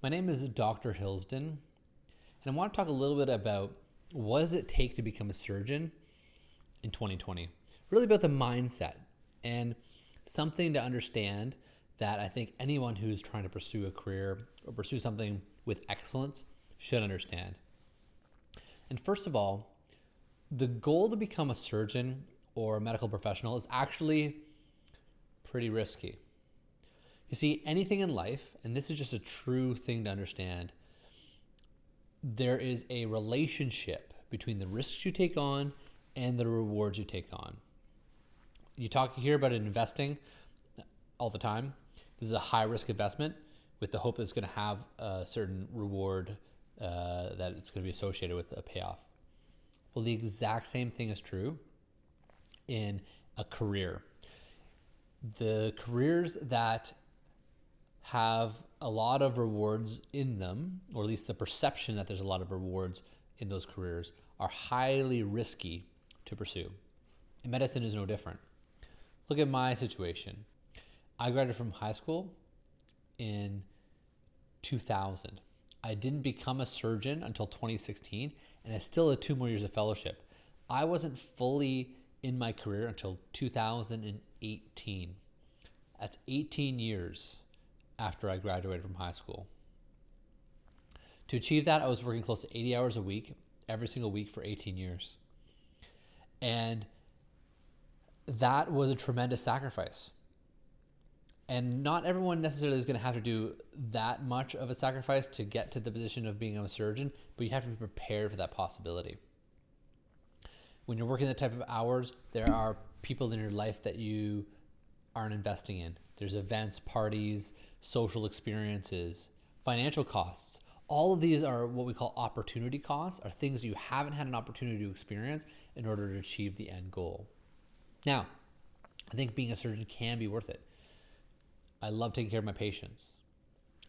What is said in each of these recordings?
My name is Dr. Hilsden, and I want to talk a little bit about what does it take to become a surgeon in 2020. Really about the mindset and something to understand that I think anyone who's trying to pursue a career or pursue something with excellence should understand. And first of all, the goal to become a surgeon or a medical professional is actually pretty risky. You see, anything in life, and this is just a true thing to understand, there is a relationship between the risks you take on and the rewards you take on. You hear about investing all the time. This is a high risk investment with the hope that it's going to have a certain reward that it's going to be associated with a payoff. Well, the exact same thing is true in a career. The careers that have a lot of rewards in them, or at least the perception that there's a lot of rewards in those careers, are highly risky to pursue. And medicine is no different. Look at my situation. I graduated from high school in 2000. I didn't become a surgeon until 2016, and I still had 2 more years of fellowship. I wasn't fully in my career until 2018. That's 18 years after I graduated from high school. To achieve that, I was working close to 80 hours a week, every single week for 18 years. And that was a tremendous sacrifice. And not everyone necessarily is going to have to do that much of a sacrifice to get to the position of being a surgeon, but you have to be prepared for that possibility. When you're working that type of hours, there are people in your life that you aren't investing in. There's events, parties, social experiences, financial costs. All of these are what we call opportunity costs, are things you haven't had an opportunity to experience in order to achieve the end goal. Now, I think being a surgeon can be worth it. I love taking care of my patients.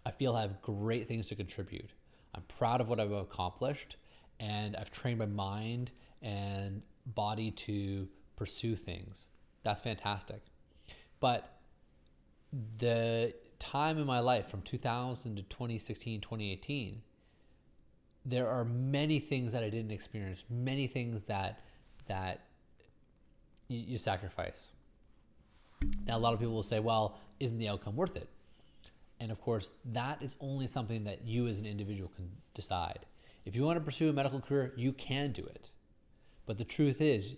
I feel I have great things to contribute. I'm proud of what I've accomplished, and I've trained my mind and body to pursue things. That's fantastic. But the time in my life from 2000 to 2016, 2018, there are many things that I didn't experience, many things that you sacrifice. Now, a lot of people will say, well, isn't the outcome worth it? And of course, that is only something that you as an individual can decide. If you want to pursue a medical career, you can do it. But the truth is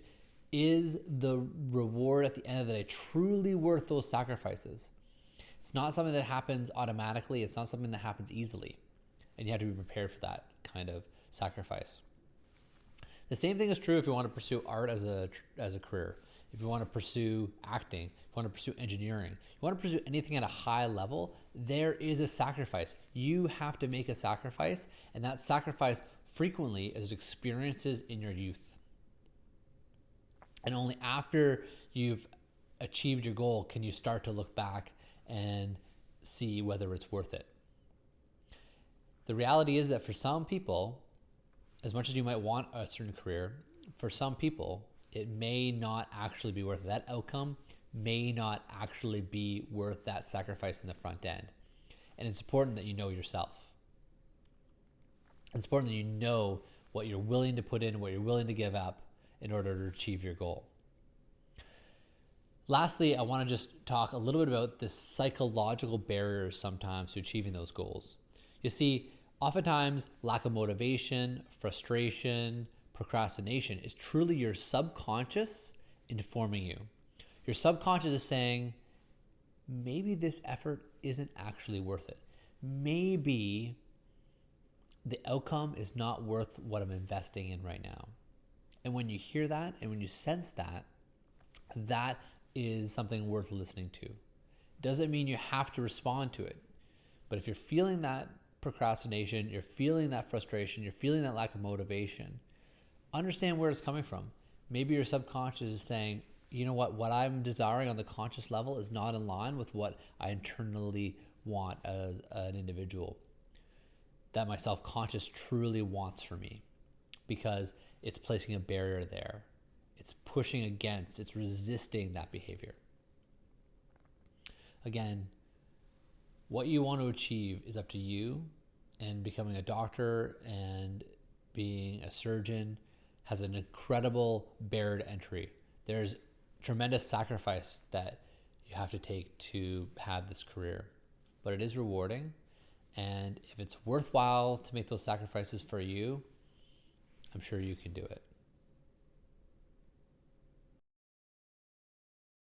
the reward at the end of the day truly worth those sacrifices? It's not something that happens automatically. It's not something that happens easily. And you have to be prepared for that kind of sacrifice. The same thing is true if you want to pursue art as a career. If you want to pursue acting, if you want to pursue engineering, if you want to pursue anything at a high level, there is a sacrifice. You have to make a sacrifice, and that sacrifice frequently is experiences in your youth. And only after you've achieved your goal can you start to look back and see whether it's worth it. The reality is that for some people, as much as you might want a certain career, for some people, it may not actually be worth it. That outcome may not actually be worth that sacrifice in the front end. And it's important that you know yourself. It's important that you know what you're willing to put in, what you're willing to give up in order to achieve your goal. Lastly, I want to just talk a little bit about the psychological barriers sometimes to achieving those goals. You see, oftentimes lack of motivation, frustration, procrastination is truly your subconscious informing you. Your subconscious is saying, maybe this effort isn't actually worth it. Maybe the outcome is not worth what I'm investing in right now. And when you hear that and when you sense that, that is something worth listening to. Doesn't mean you have to respond to it. But if you're feeling that procrastination, you're feeling that frustration, you're feeling that lack of motivation, understand where it's coming from. Maybe your subconscious is saying, you know what I'm desiring on the conscious level is not in line with what I internally want as an individual, that my self-conscious truly wants for me, because it's placing a barrier there. It's pushing against, it's resisting that behavior. Again, what you want to achieve is up to you and becoming a doctor and being a surgeon has an incredible barrier to entry. There's tremendous sacrifice that you have to take to have this career, but it is rewarding. And if it's worthwhile to make those sacrifices for you, I'm sure you can do it.